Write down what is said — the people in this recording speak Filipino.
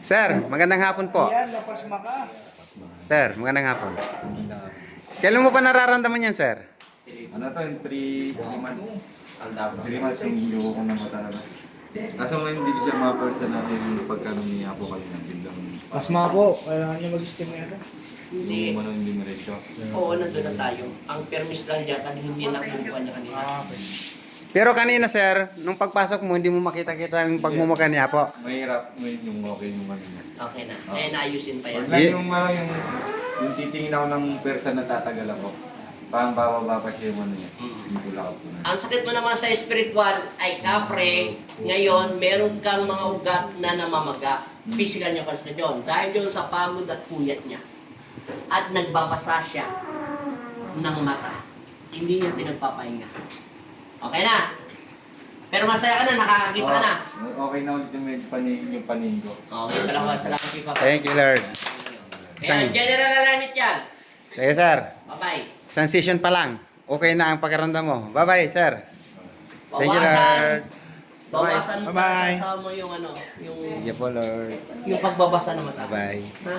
Sir, magandang hapon po. Yan, napasma ka. Sir, magandang hapon. Kailan mo pa nararamdaman yan, sir? Ano to, yung 3 months. 3 months yung dugo ko na talaga. Kaso ngayon hindi siya ma-person natin yung pagkanumiya po kayo ng biglang. Pasma po, kailangan niya mag-steam yan. Hindi mo hindi diretso. Oo, nandun na tayo. Ang permis lang dyan, kasi hindi nakukuha niya kanina. Pero kanina, sir, nung pagpasok mo, hindi mo makita-kita yung pagmumukha niya po. Mahirap mo yung okay yung ano niya. Okay na. Eh, naayusin pa yan. Huwag lang yung titingin ako ng person na tatagal ako. Parang bababa pa siya yung ano niya. Hindi ko lakap po na. Ang sakit mo naman sa spiritual ay kapre, ngayon, meron kang mga ugat na namamaga. Physical niya kasi yun. Dahil yun sa pagod at puyat niya. At nagbabasa siya ng mata. Hindi niya pinagpapahinga. Okay na? Pero masaya ka na, nakakakita ka na. Okay na ulit yung paningin ko. Okay, salamat po. Thank you, Lord. Kaya general alignment yan. Sige, sir. Bye-bye. Isang session pa lang. Okay na ang pakiramdam mo. Bye-bye, sir. Thank you, Lord. Bawasan mo Bye-bye. para sa mo yung ano, yung Thank you po, Lord. pagbabasa ng mata. Bye-bye. Ha?